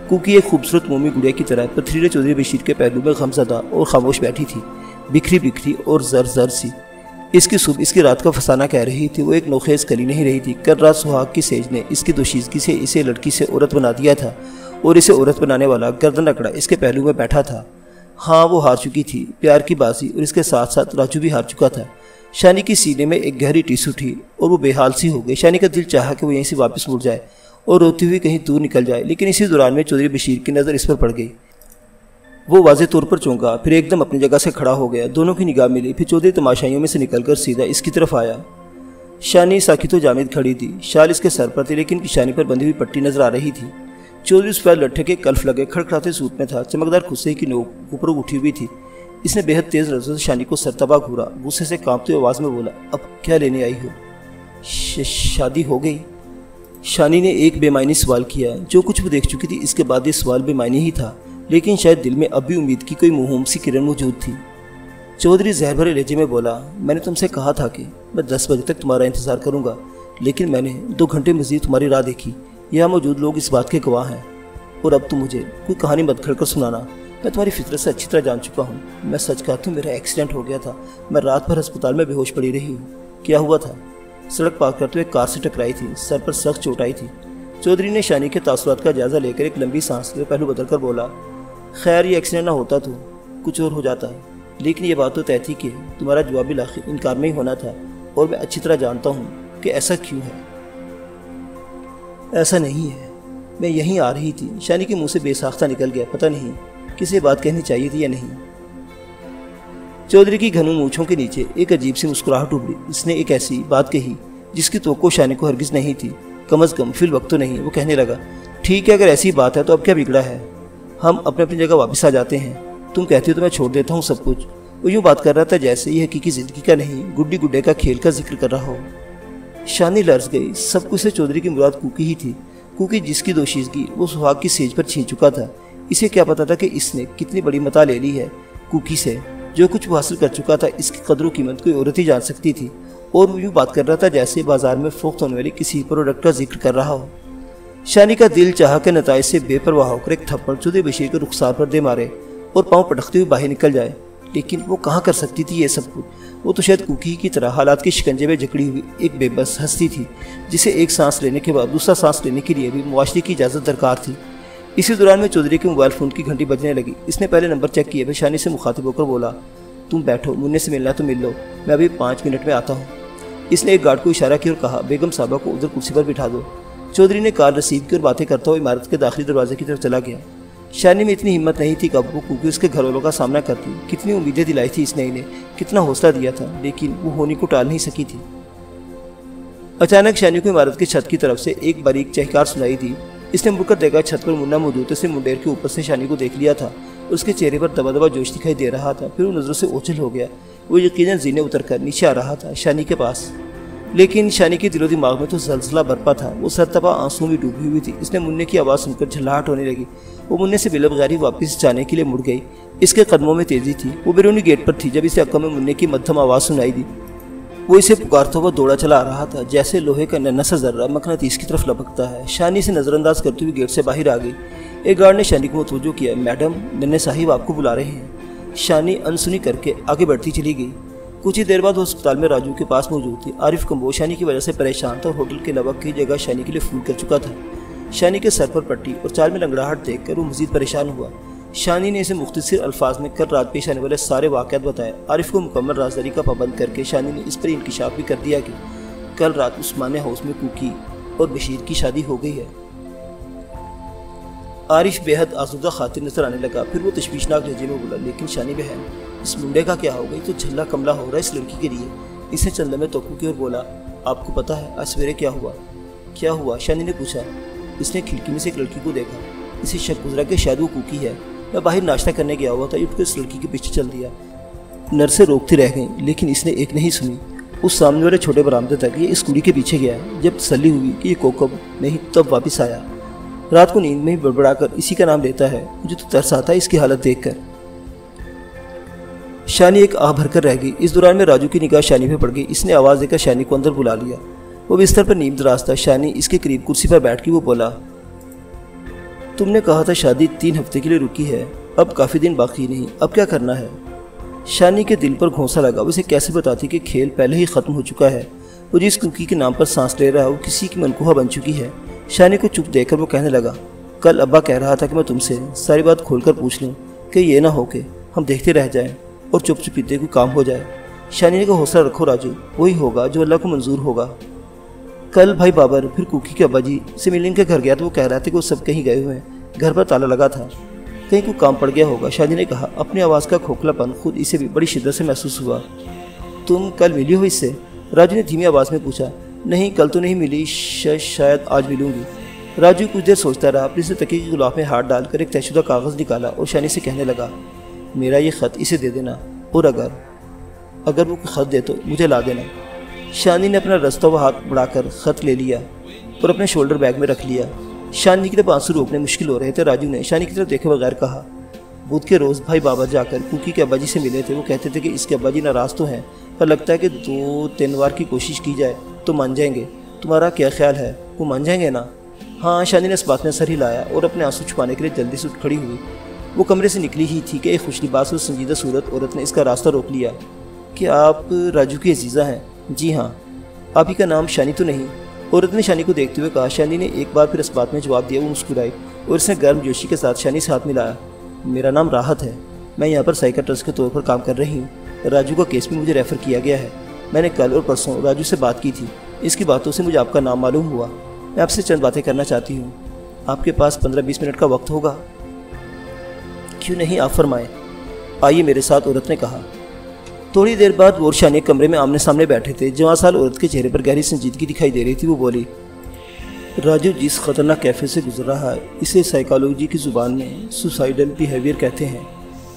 کوکی ایک خوبصورت مومی گڑیا کی طرح پتھریلے چودھری بشیر کے پہلو میں غمزدہ اور خاموش بیٹھی تھی، بکھری بکھری اور زر زر سی۔ اس کی صبح اس کی رات کا فسانہ کہہ رہی تھی، وہ ایک نوخیز کلی نہیں رہی تھی۔ کل رات سہاگ کی سیج نے اس کی دوشیزگی سے اسے لڑکی سے عورت بنا دیا تھا، اور اسے عورت بنانے والا گردن اکڑا اس کے پہلو میں بیٹھا تھا۔ ہاں وہ ہار چکی تھی پیار کی بازی، اور اس کے ساتھ ساتھ راجو بھی ہار چکا تھا۔ شانی کی سینے میں ایک گہری ٹیس اٹھی اور وہ بے حال سی ہو گئی۔ شانی کا دل چاہا کہ وہ یہیں سے واپس مڑ جائے اور روتی ہوئی کہیں دور نکل جائے، لیکن اسی دوران میں چودھری بشیر کی نظر اس پر پڑ گئی۔ وہ واضح طور پر چونکا، پھر ایک دم اپنی جگہ سے کھڑا ہو گیا۔ دونوں کی نگاہ ملی، پھر چودھری تماشائیوں میں سے نکل کر سیدھا اس کی طرف آیا۔ شانی ساکت و جامد کھڑی تھی، شال اس کے سر پر تھی، لیکن پیشانی پر بندھی ہوئی پٹی نظر آ رہی تھی۔ چودھری اس پر لٹھے کے کلف لگے کھڑکھڑاتے سوٹ میں تھا، چمکدار خصے کی نوک اوپر اٹھی ہوئی تھی۔ اس نے بے حد تیز لفظوں سے شانی کو سرتبا گھورا، غصے سے کانپتے آواز میں بولا، اب کیا لینے آئی ہو؟ شادی ہو گئی؟ شانی نے ایک بے معنی سوال کیا۔ جو کچھ وہ دیکھ چکی تھی اس کے بعد یہ سوال بے معنی ہی تھا، لیکن شاید دل میں اب بھی امید کی کوئی موہوم سی کرن موجود تھی۔ چودھری زہر بھرے لہجے میں بولا، میں نے تم سے کہا تھا کہ میں 10 بجے تک تمہارا انتظار کروں گا، لیکن میں نے 2 گھنٹے مزید تمہاری راہ دیکھی۔ یہاں موجود لوگ اس بات کے گواہ ہیں، اور اب تم مجھے کوئی کہانی مت کھڑ کر سنانا۔ میں تمہاری فطرت سے اچھی طرح جان چکا ہوں۔ میں سچ کہتا ہوں، میرا ایکسیڈنٹ ہو گیا تھا، میں رات بھر ہسپتال میں بے ہوش پڑی رہی ہوں۔ کیا ہوا تھا؟ سڑک پار کرتے ہوئے کار سے ٹکرائی تھی، سر پر سخت چوٹ آئی تھی۔ چودھری نے شانی کے تاثرات کا جائزہ لے کر ایک لمبی سانس لے پہلو بدل کر بولا، خیر یہ ایکسیڈنٹ نہ ہوتا تو کچھ اور ہو جاتا ہے، لیکن یہ بات تو طے تھی کہ تمہارا جواب بالآخر انکار میں ہی ہونا تھا، اور میں اچھی طرح جانتا ہوں کہ ایسا کیوں ہے۔ ایسا نہیں ہے، میں یہیں آ رہی تھی۔ شانی کے منہ سے بے ساختہ نکل گیا، پتہ نہیں کسے بات کہنی چاہیے تھی یا نہیں۔ چودھری کی گھنوں مونچھوں کے نیچے ایک عجیب سی مسکراہٹ ابھری۔ اس نے ایک ایسی بات کہی جس کی توقع شانی کو ہرگز نہیں تھی، کم از کم فی الوقت تو نہیں۔ وہ کہنے لگا، ٹھیک ہے، اگر ایسی بات ہے تو اب کیا بگڑا ہے، ہم اپنی جگہ واپس آ جاتے ہیں۔ تم کہتی ہو تو میں چھوڑ دیتا ہوں سب کچھ۔ وہ یوں بات کر رہا تھا جیسے یہ حقیقی زندگی کا نہیں، گڈی گڈے کا کھیل کا ذکر کر رہا ہو۔ شانی لرز گئی۔ سب کچھ سے چودھری کی مراد کوکی ہی تھی، کوکی جس کی دوشیزگی وہ سہاگ کی سیج پر چھین چکا تھا۔ اسے کیا پتا تھا کہ اس نے کتنی بڑی متاع لے لی ہے کوکی سے۔ جو کچھ وہ حاصل کر چکا تھا اس کی قدر و قیمت کوئی عورت ہی جان سکتی تھی، اور وہ یوں بات کر رہا تھا جیسے بازار میں فروخت ہونے والی کسی پروڈکٹ کا ذکر کر رہا ہو۔ شانی کا دل چاہا کہ نتائج سے بے پرواہ ہو کر ایک تھپڑ چودھری بشیر کے رخسار پر دے مارے اور پاؤں پٹکتے ہوئے باہر نکل جائے، لیکن وہ کہاں کر سکتی تھی یہ سب کچھ۔ وہ تو شاید کوکی کی طرح حالات کے شکنجے میں جکڑی ہوئی ایک بے بس ہستی تھی، جسے ایک سانس لینے کے بعد دوسرا سانس لینے کے لیے بھی معاشرے کی اجازت درکار تھی۔ اسی دوران میں چودھری کے موبائل فون کی گھنٹی بجنے لگی۔ اس نے پہلے نمبر چیک کیا، پھر شانی سے مخاطب ہو کر بولا، تم بیٹھو، منع سے ملنا تو مل لو، میں ابھی 5 منٹ میں آتا ہوں۔ اس نے ایک گارڈ کو اشارہ کیا اور کہا، بیگم صاحبہ کو ادھر کرسی پر بٹھا دو۔ چودھری نے کار رسید کی اور باتیں کرتا ہوا عمارت کے داخلی دروازے کی طرف چلا گیا۔ شانی میں اتنی ہمت نہیں تھی کہ اب وہ کوکی اس کے گھر والوں کا سامنا کرتی۔ کتنی امیدیں دلائی تھی اس نے انہیں، کتنا حوصلہ دیا تھا، لیکن وہ ہونے کو ٹال نہیں سکی تھی۔ اچانک شانی کو عمارت کی چھت کی طرف سے ایک باریک چہکار سنائی دی۔ اس نے مڑ کر دیکھا، چھت پر منا موجود سے منڈیر کے اوپر سے شانی کو دیکھ لیا تھا۔ اس کے چہرے پر دبا دبا جوش دکھائی دے رہا تھا، پھر وہ نظروں سے اوچھل ہو گیا۔ وہ یقیناً زینے اتر کر نیچے آ رہا تھا شانی کے پاس، لیکن شانی کے دل و دماغ میں تو زلزلہ برپا تھا۔ وہ سرتبا آنسوں میں ڈوبی ہوئی تھی۔ اس نے منع کی آواز سن کر جھلاہٹ ہونے لگی۔ وہ منع سے بلا بغیر واپس جانے کے لیے مڑ گئی۔ اس کے قدموں میں تیزی تھی۔ وہ بیرونی گیٹ پر تھی جب اسے عقب میں منع کی مدھم آواز سنائی دی۔ وہ اسے پکارتا ہوا دوڑا چلا آ رہا تھا، جیسے لوہے کا ننھا سا ذرہ مقناطیس کی طرف لپکتا ہے۔ شانی سے نظر انداز کرتے ہوئے گیٹ سے باہر آ گئی۔ ایک گارڈ نے شانی کو متوجہ کیا، میڈم ننھے صاحب آپ کو بلا رہے ہیں۔ شانی انسنی کر کے آگے بڑھتی چلی گئی۔ کچھ ہی دیر بعد وہ ہسپتال میں راجو کے پاس موجود تھی۔ عارف کمبو شانی کی وجہ سے پریشان تھا اور ہوٹل کے علاوہ کئی جگہ شانی کے لیے فون کر چکا تھا۔ شانی کے سر پر پٹی اور چال میں لنگڑاہٹ دیکھ کر وہ مزید پریشان ہوا۔ شانی نے اسے مختصر الفاظ میں کل رات پیش آنے والے سارے واقعات بتائے۔ عارف کو مکمل رازداری کا پابند کر کے شانی نے اس پر انکشاف بھی کر دیا کہ کل رات عثمانیہ ہاؤس میں کوکی اور بشیر کی شادی ہو گئی ہے۔ عارف بے حد آسودہ خاطر نظر آنے لگا، پھر وہ تشویشناک لہجے میں بولا، لیکن شانی بہن اس منڈے کا کیا ہو گئی؟ تو جھلا کملا ہو رہا ہے اس لڑکی کے لیے۔ اس نے چند لمحے توقع کی اور بولا، آپ کو پتا ہے آج سویرے کیا ہوا؟ کیا ہوا؟ شانی نے پوچھا۔ اس نے کھڑکی میں سے ایک لڑکی کو دیکھا۔ اسے شک گزرا کہ شاید وہ کوکی ہے۔ میں باہر ناشتہ کرنے گیا ہوا تھا، اٹھ کر اس لڑکی کے پیچھے چل دیا۔ نرسیں روکتی رہ گئیں، لیکن اس نے ایک نہیں سنی۔ اس سامنے والے چھوٹے برآمدے تک یہ اس کڑی کے پیچھے گیا۔ جب تسلی ہوئی کہ یہ کوکب نہیں تب واپس آیا۔ رات کو نیند میں ہی بڑبڑا کر اسی کا نام لیتا ہے۔ مجھے تو ترس آتا ہے اس کی حالت دیکھ کر۔ شانی ایک آہ بھر کر رہ گئی۔ اس دوران میں راجو کی نگاہ شانی پہ پڑ گئی۔ اس نے آواز دے کر شانی کو اندر بلا لیا۔ وہ بستر پر نیم دراز تھا۔ شانی اس کے قریب کرسی پر بیٹھ کے وہ بولا، تم نے کہا تھا شادی 3 ہفتے کے لیے رکی ہے، اب کافی دن باقی نہیں، اب کیا کرنا ہے؟ شانی کے دل پر گھونسا لگا، وہ اسے کیسے بتاتی کہ کھیل پہلے ہی ختم ہو چکا ہے، وہ جس کوکی کے نام پر سانس لے رہا ہے وہ کسی کی منقوہ بن چکی ہے۔ شانی کو چپ دیکھ کر وہ کہنے لگا، کل ابا کہہ رہا تھا کہ میں تم سے ساری بات کھول کر پوچھ لوں، کہ یہ نہ ہو کہ ہم دیکھتے رہ جائیں اور چپ چپیتے کوئی کام ہو جائے۔ شانی نے کہا، حوصلہ رکھو راجو، وہی ہوگا جو اللہ کو منظور ہوگا۔ کل بھائی بابر پھر کوکی کے ابا جی سے ملنے کے گھر گیا تو وہ کہہ رہا تھا کہ وہ سب کہیں گئے ہوئے ہیں، گھر پر تالا لگا تھا، کہیں کوئی کام پڑ گیا ہوگا۔ شانی نے کہا، اپنی آواز کا کھوکھلا پن خود اسے بھی بڑی شدت سے محسوس ہوا۔ تم کل ملی ہو اس سے؟ راجو نے دھیمی آواز میں پوچھا۔ نہیں، کل تو نہیں ملی، شاید آج ملوں گی۔ راجو کچھ دیر سوچتا رہا، اپنے سے تکیے کی غلاف میں ہاتھ ڈال کر ایک طے شدہ کاغذ نکالا اور شانی سے کہنے لگا، میرا یہ خط اسے دے دینا، اور اگر وہ خط دے تو مجھے لا دینا۔ شانی نے اپنا رستہ و ہاتھ بڑھا کر خط لے لیا اور اپنے شولڈر بیگ میں رکھ لیا۔ شانی کی طرف آنسو روکنے مشکل ہو رہے تھے۔ راجو نے شانی کی طرف دیکھے بغیر کہا، بدھ کے روز بھائی بابا جا کر کوکی کے ابا جی سے ملے تھے، وہ کہتے تھے کہ اس کے ابا جی ناراض تو ہیں پر لگتا ہے کہ 2-3 بار کی کوشش کی جائے تو مان جائیں گے۔ تمہارا کیا خیال ہے، وہ مان جائیں گے نا؟ ہاں، شانی نے اس بات میں سر ہلایا اور اپنے آنسو چھپانے کے لیے جلدی سے اٹھ کھڑی ہوئی۔ وہ کمرے سے نکلی ہی تھی کہ ایک خوش لباس اور سنجیدہ صورت عورت نے اس کا راستہ روک لیا۔ کہ آپ راجو کی عزیزہ ہیں؟ جی ہاں۔ آپ ہی کا نام شانی تو نہیں؟ عورت نے شانی کو دیکھتے ہوئے کہا۔ شانی نے ایک بار پھر اس بات میں جواب دیا۔ وہ مسکرائی اور اس نے گرم جوشی کے ساتھ شانی سے ہاتھ ملایا۔ میرا نام راحت ہے، میں یہاں پر سائیکٹرسٹ کے طور پر کام کر رہی ہوں۔ راجو کا کیس بھی مجھے ریفر کیا گیا ہے۔ میں نے کل اور پرسوں راجو سے بات کی تھی، اس کی باتوں سے مجھے آپ کا نام معلوم ہوا۔ میں آپ سے چند باتیں کرنا چاہتی ہوں۔ آپ کے پاس 15-20 منٹ کا وقت ہوگا؟ کیوں نہیں، آپ فرمائیں۔ آئیے میرے ساتھ، عورت نے کہا۔ تھوڑی دیر بعد وہ اور شانی کمرے میں آمنے سامنے بیٹھے تھے۔ جوان سال عورت کے چہرے پر گہری سنجیدگی دکھائی دے رہی تھی۔ وہ بولی، راجو جس خطرناک کیفے سے گزر رہا ہے اسے سائیکالوجی کی زبان میں سوسائیڈل بیہیویئر کہتے ہیں۔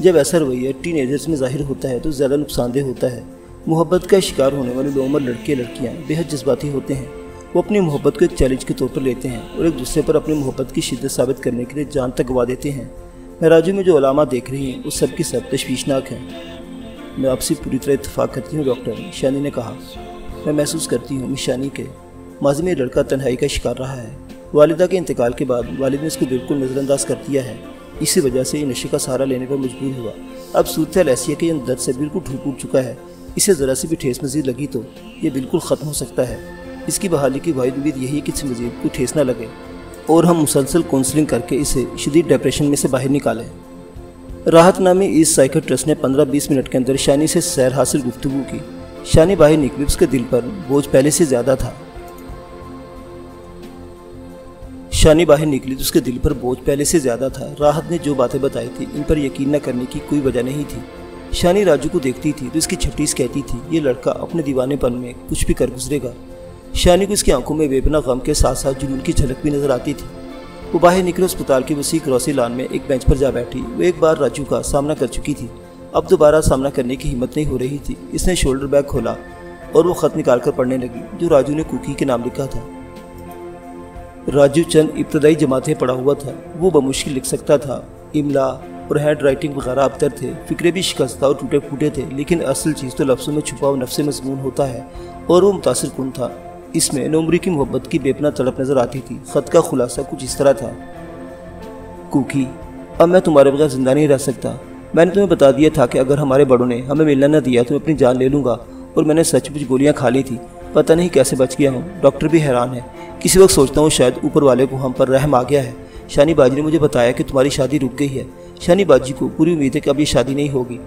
جب ایسا رویہ ٹین ایجرز میں ظاہر ہوتا ہے تو زیادہ نقصان دہ ہوتا ہے۔ محبت کا شکار ہونے والے لومر لڑکے لڑکیاں بے حد جذباتی ہوتے ہیں۔ وہ اپنی محبت کو ایک چیلنج کے طور پر لیتے ہیں اور ایک دوسرے پر اپنی محبت کی شدت ثابت کرنے کے لیے جان تک گوا دیتے ہیں۔ میں راجو میں جو علامات دیکھ رہی ہوں وہ سب کی سب تشویشناک ہیں۔ میں آپ سے پوری طرح اتفاق کرتی ہوں ڈاکٹر، شانی نے کہا۔ میں محسوس کرتی ہوں شانی کے ماضی میں لڑکا تنہائی کا شکار رہا ہے۔ والدہ کے انتقال کے بعد والد نے اس کو بالکل نظر انداز کر دیا ہے، اسی وجہ سے یہ نشے کا سہارا لینے پر مجبور ہوا۔ اب صورتحال ایسی ہے کہ یہ درد سے بالکل ٹوٹ چکا ہے، اسے ذرا سی بھی ٹھیس مزید لگی تو یہ بالکل ختم ہو سکتا ہے۔ اس کی بحالی کی واحد امید یہی ہے کہ اس سے مزید کوئی ٹھیس نہ لگے اور ہم مسلسل کونسلنگ کر کے اسے شدید ڈپریشن میں سے باہر نکالیں۔ راحت نامی اس سائیکٹرسٹ نے 15-20 منٹ کے اندر شانی سے سیر حاصل گفتگو کی۔ شانی باہر نکلی، اس کے دل پر بوجھ پہلے سے زیادہ تھا۔ راحت نے جو باتیں بتائی تھی ان پر یقین نہ کرنے کی کوئی وجہ نہیں تھی۔ شانی راجو کو دیکھتی تھی تو اس کی چھٹیس کہتی تھی، یہ لڑکا اپنے دیوانے پن میں کچھ بھی کر گزرے گا۔ شانی کو اس کی آنکھوں میں بے پناہ غم کے ساتھ ساتھ جنون کی جھلک بھی نظر آتی تھی۔ وہ باہر نکلے، اسپتال کی وسیع کراسی لان میں ایک بینچ پر جا بیٹھی۔ وہ ایک بار راجو کا سامنا کر چکی تھی، اب دوبارہ سامنا کرنے کی ہمت نہیں ہو رہی تھی۔ اس نے شولڈر بیگ کھولا اور وہ خط نکال کر پڑھنے لگی جو راجو نے کوکی کے نام لکھا تھا۔ راجو چند ابتدائی جماعتیں پڑھا ہوا تھا، وہ بمشکل لکھ سکتا تھا، املا اور ہینڈ رائٹنگ وغیرہ ابتر تھے، فکرے بھی شکستہ اور ٹوٹے پھوٹے تھے، لیکن اصل چیز تو لفظوں میں چھپا ہوا نفس مضمون ہوتا ہے اور وہ متاثر کن تھا۔ اس میں نومری کی محبت کی بے پناہ تڑپ نظر آتی تھی۔ خط کا خلاصہ کچھ اس طرح تھا، کوکی، اب میں تمہارے بغیر زندہ نہیں رہ سکتا۔ میں نے تمہیں بتا دیا تھا کہ اگر ہمارے بڑوں نے ہمیں ملنا نہ دیا تو میں اپنی جان لے لوں گا، اور میں نے سچ مچ گولیاں کھا لی تھی، پتہ نہیں کیسے بچ گیا ہوں۔ ڈاکٹر بھی حیران ہے، کسی وقت سوچتا ہوں شاید اوپر والے کو ہم پر رحم آ گیا ہے۔ شانی باجی نے مجھے بتایا کہ تمہاری شادی رک گئی ہے۔ شانی باجی کو پوری امید ہے کہ اب یہ شادی نہیں ہوگی،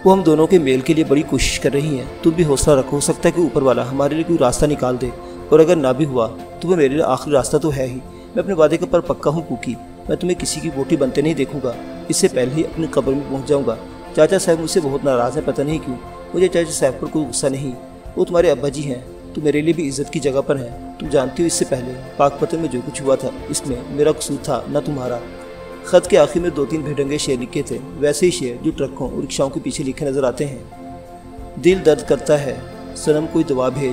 وہ ہم دونوں کے میل کے لیے بڑی کوشش کر رہی ہیں۔ تم بھی حوصلہ رکھو، ہو سکتا ہے کہ اوپر والا ہمارے لیے کوئی راستہ نکال دے، اور اگر نہ بھی ہوا تو وہ میرے لیے آخری راستہ تو ہے ہی۔ میں اپنے وعدے پر پکا ہوں کوکی، میں تمہیں کسی کی بوٹی بنتے نہیں دیکھوں گا، اس سے پہلے ہی اپنی قبر میں پہنچ جاؤں گا۔ چاچا صاحب مجھ سے بہت ناراض ہیں، پتہ نہیں کیوں۔ مجھے چاچا صاحب پر کوئی غصہ نہیں، وہ تمہارے ابا جی ہیں تو میرے لیے بھی عزت کی جگہ پر ہیں۔ تم جانتی ہو اس سے پہلے پاک پتن میں جو کچھ ہوا تھا اس میں میرا قصور تھا نہ تمہارا۔ خط کے آخر میں 2-3 بھیڈنگے شعر لکھے تھے، ویسے ہی شعر جو ٹرکوں اور رکشاؤں کے پیچھے لکھے نظر آتے ہیں۔ دل درد کرتا ہے، صنم کوئی دوا بھیج،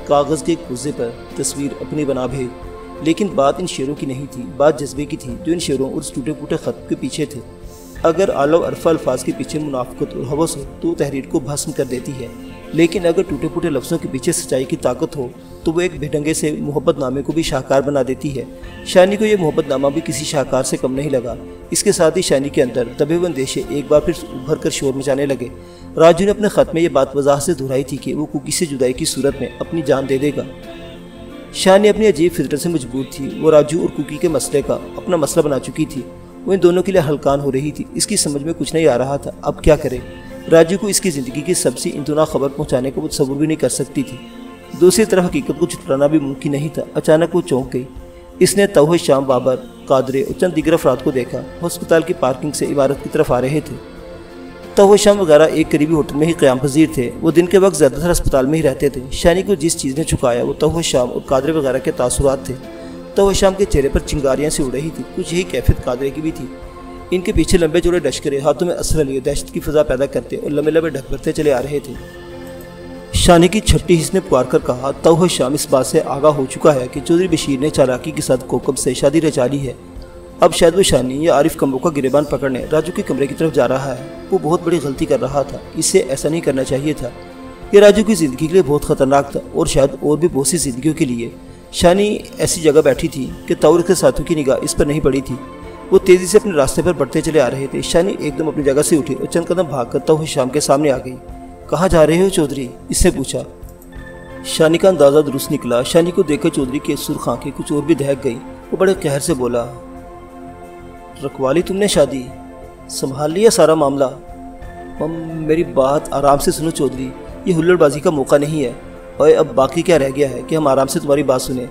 کاغذ کے ایک پرزے پر تصویر اپنی بنا بھیج۔ لیکن بات ان شعروں کی نہیں تھی، بات جذبے کی تھی جو ان شعروں اور اس ٹوٹے پھوٹے خط کے پیچھے تھے۔ اگر اعلیٰ و عرفہ الفاظ کے پیچھے منافقت اور ہوس ہو تو وہ تحریر کو بھسم کر دیتی ہے۔ لیکن اگر ٹوٹے پھوٹے لفظوں کے پیچھے سچائی کی طاقت ہو تو وہ ایک بھیڈنگے سے محبت نامے کو بھی شاہکار بنا دیتی ہے۔ شانی کو یہ محبت نامہ بھی کسی شاہکار سے کم نہیں لگا۔ اس کے ساتھ ہی شانی کے اندر دبے ہوئے اندیشے ایک بار پھر ابھر کر شور مچانے لگے۔ راجو نے اپنے خط میں یہ بات وضاحت سے دہرائی تھی کہ وہ کوکی سے جدائی کی صورت میں اپنی جان دے دے گا۔ شانی اپنی عجیب فطرت سے مجبور تھی۔ وہ راجو اور کوکی کے مسئلے کا اپنا مسئلہ بنا چکی تھی۔ وہ ان دونوں کے لیے ہلکان ہو رہی تھی۔ اس کی سمجھ میں کچھ نہیں آ رہا تھا، اب کیا کرے۔ راجو کو اس کی زندگی کی سب سے انتہا خبر پہنچانے کا وہ تصور بھی نہیں کر سکتی تھی۔ دوسری طرف حقیقت کو چھٹلانا بھی ممکن نہیں تھا۔ اچانک وہ چونک گئی۔ اس نے توحید شام، بابر، قادرے اور چند دیگر افراد کو دیکھا۔ ہسپتال کی پارکنگ سے عمارت کی طرف آ رہے تھے۔ توحید شام وغیرہ ایک قریبی ہوٹل میں ہی قیام پذیر تھے۔ وہ دن کے وقت زیادہ تر ہسپتال میں ہی رہتے تھے۔ شانی کو جس چیز نے چکایا وہ توحید شام اور قادرے وغیرہ کے تاثرات تھے۔ توحید شام کے چہرے پر چنگاریاں سی اڑ رہی تھی، کچھ یہی کیفیت قادرے کی بھی تھی۔ ان کے پیچھے لمبے چوڑے لشکرے ہاتھوں میں اسلحہ لیے دہشت کی فضا پیدا کرتے اور لمبے لمبے ڈھک بھرتے چلے آ رہے تھے۔ شانی کی چھٹی حص نے پکار کر کہا، توحید شام اس بات سے آگاہ ہو چکا ہے کہ چودھری بشیر نے چالاکی کے ساتھ کوکب سے شادی رچا لی ہے۔ اب شاید وہ شانی یا عارف کمبو کا گریبان پکڑنے راجو کے کمرے کی طرف جا رہا ہے۔ وہ بہت بڑی غلطی کر رہا تھا، اس سے ایسا نہیں کرنا چاہیے تھا۔ یہ راجو کی زندگی کے لیے بہت خطرناک تھا اور شاید اور بھی بہت سی زندگیوں کے لیے۔ شانی ایسی جگہ بیٹھی تھی کہ طور کے ساتھوں کی نگاہ اس پر نہیں پڑی تھی۔ وہ تیزی سے اپنے راستے پر بڑھتے چلے آ رہے تھے۔ شانی ایک دم اپنی جگہ سے اٹھی اور چند قدم بھاگ کر توحید شام کے سامنے آ گئی۔ کہاں جا رہے ہو چودھری؟ اس نے پوچھا۔ شانی کا اندازہ درست نکلا۔ شانی کو دیکھ کر چودھری کی سرخ آنکھیں کچھ اور بھی دہک گئی۔ وہ بڑے قہر سے بولا، رکھوا لی تم نے شادی؟ سنبھال لیا سارا معاملہ؟ میری بات آرام سے سنو چودھری، یہ ہلڑ بازی کا موقع نہیں ہے۔ اور اب باقی کیا رہ گیا ہے کہ ہم آرام سے تمہاری بات سنیں؟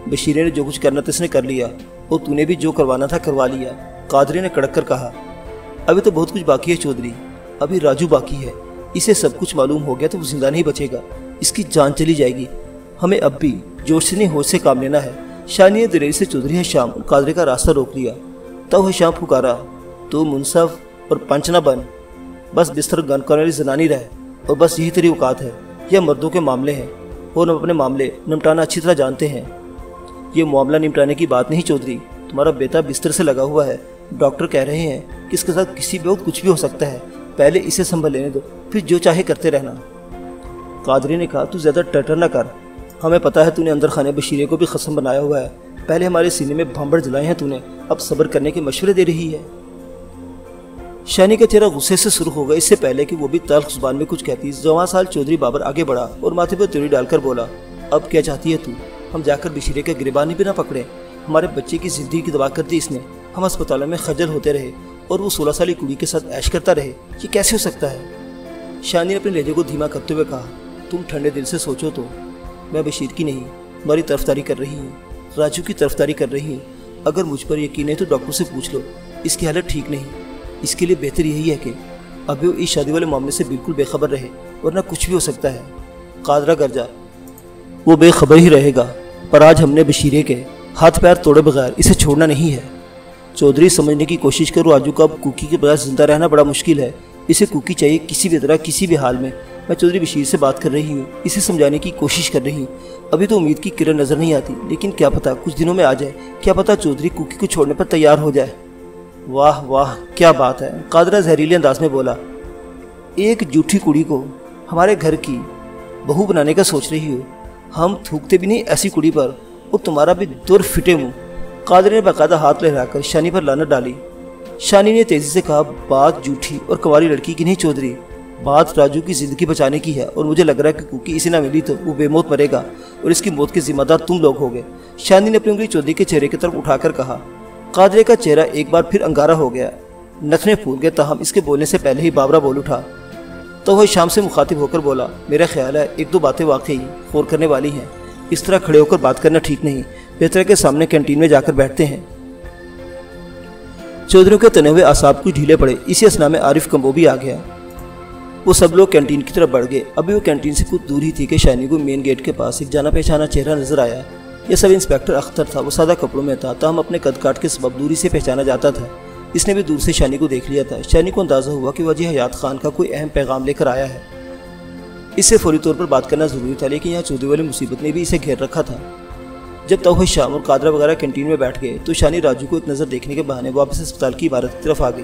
بشیرے نے جو کچھ کرنا تھا اس نے کر لیا اور تو نے بھی جو کروانا تھا کروا لیا، قادری نے کڑک کر کہا۔ ابھی تو بہت کچھ باقی ہے چودھری، ابھی راجو باقی ہے۔ اسے سب کچھ معلوم ہو گیا تو وہ زندہ نہیں بچے گا، اس کی جان چلی جائے گی۔ ہمیں اب بھی جوش سے نہیں ہوش سے کام لینا ہے۔ شانی نے دلیری سے چودھری شام اور قادری کا راستہ روک لیا۔ تو شام پکارا، تو منصف اور پنچ نہ بن، بس بستر گن کرنے والی زنانی رہ، اور بس یہی تیری اوقات ہے۔ یہ مردوں کے معاملے ہیں اور ہم اپنے معاملے نمٹانا اچھی طرح جانتے ہیں۔ یہ معاملہ نمٹانے کی بات نہیں چودھری، تمہارا بیٹا بستر سے لگا ہوا ہے، ڈاکٹر کہہ رہے ہیں کہ اس کے ساتھ کسی بھی وقت کچھ بھی ہو سکتا ہے، پہلے اسے سنبھل لینے دو، پھر جو چاہے کرتے رہنا۔ قادری نے کہا، تو زیادہ ٹٹر نہ کر، ہمیں پتہ ہے تو نے اندر خانے بشیرے کو بھی خصم بنایا ہوا ہے، پہلے ہمارے سینے میں بھانبڑ جلائے ہیں تو نے، اب صبر کرنے کے مشورے دے رہی ہے۔ شانی کا چہرہ غصے سے سرخ ہو گیا۔ اس سے پہلے کہ وہ بھی تلخ زبان میں کچھ کہتی، جوان سال چودھری بابر آگے بڑھا اور ماتھے پر تیوری ڈال کر بولا، اب کیا چاہتی ہے تو؟ ہم جا کر بشیرے کے گریبان بھی نہ پکڑے؟ ہمارے بچے کی زندگی کی دبا کر دی اس نے، ہم اسپتالوں میں خجل ہوتے رہے اور وہ 16 سالی کڑی کے ساتھ عیش کرتا رہے، یہ کیسے ہو سکتا ہے؟ شانی نے اپنے لہجے کو دھیما کرتے ہوئے کہا، تم ٹھنڈے دل سے سوچو تو، میں بشیر کی نہیں تمہاری طرفداری کر رہی ہوں، راجو کی طرفداری کر رہی ہوں۔ اگر مجھ پر یقین ہے تو ڈاکٹر سے پوچھ لو، اس کی حالت ٹھیک نہیں۔ اس کے لیے بہتر یہی ہے کہ ابھی وہ اس شادی والے معاملے سے بالکل بے خبر رہے، ورنہ کچھ بھی ہو سکتا ہے۔ قادرہ گرجا، وہ بے خبر ہی رہے گا، پر آج ہم نے بشیرے کے ہاتھ پیر توڑے بغیر اسے چھوڑنا نہیں ہے۔ چودھری سمجھنے کی کوشش کرو، راجو کا اب کوکی کے بغیر زندہ رہنا بڑا مشکل ہے، اسے کوکی چاہیے کسی بھی طرح، کسی بھی حال میں۔ میں چودھری بشیر سے بات کر رہی ہوں، اسے سمجھانے کی کوشش کر رہی ہوں، ابھی تو امید کی کرن نظر نہیں آتی، لیکن کیا پتہ کچھ دنوں میں آ جائے، کیا پتہ چودھری کوکی کو چھوڑنے پر تیار ہو جائے۔ واہ واہ کیا بات ہے، قادرہ زہریلے انداز میں بولا، ایک جھوٹی کڑی کو ہمارے گھر کی بہو بنانے کا سوچ رہی ہو، ہم تھوکتے بھی نہیں ایسی کڑی پر، اور تمہارا بھی دور فٹے منہ۔ قادر نے باقاعدہ ہاتھ لہرا کر شانی پر لعنت ڈالی۔ شانی نے تیزی سے کہا، بات جھوٹی اور کنواری لڑکی کی نہیں چودھری، بات راجو کی زندگی بچانے کی ہے، اور مجھے لگ رہا ہے کہ کوکی اسے نہ ملی تو وہ بے موت مرے گا اور اس کی موت کے ذمہ دار تم لوگ ہوگے۔ شانی نے اپنی انگلی چودھری کے چہرے کی طرف اٹھا کر کہا۔ قادرے کا چہرہ ایک بار پھر انگارہ ہو گیا، نتنے پھول گئے، تاہم اس کے بولنے سے پہلے ہی بابرا بول اٹھا۔ تو وہ شام سے مخاطب ہو کر بولا، میرا خیال ہے ایک دو باتیں واقعی غور کرنے والی ہیں، اس طرح کھڑے ہو کر بات کرنا ٹھیک نہیں، بہتر ہے کہ سامنے کینٹین میں جا کر بیٹھتے ہیں۔ چودھریوں کے تنے ہوئے اعصاب کچھ ڈھیلے پڑے، اسی اسنا میں عارف کمبو بھی آ گیا۔ وہ سب لوگ کینٹین کی طرف بڑھ گئے۔ ابھی وہ کینٹین سے کچھ دور ہی تھی کہ شانی کو مین گیٹ کے پاس ایک جانا پہچانا چہرہ نظر آیا۔ یہ سب انسپیکٹر اختر تھا۔ وہ سادہ کپڑوں میں تھا، تاہم اپنے قد کاٹ کے سبب دوری سے پہچانا جاتا تھا۔ اس نے بھی دور سے شانی کو دیکھ لیا تھا۔ شانی کو اندازہ ہوا کہ وہ حاجی حیات خان کا کوئی اہم پیغام لے کر آیا ہے۔ اس سے فوری طور پر بات کرنا ضروری تھا، لیکن یہاں چودھری والی مصیبت نے بھی اسے گھیر رکھا تھا۔ جب توحید شام اور قادرہ وغیرہ کینٹین میں بیٹھ گئے تو شانی راجو کو ایک نظر دیکھنے کے بہانے واپس اسپتال کی عمارت کی طرف آ گئی۔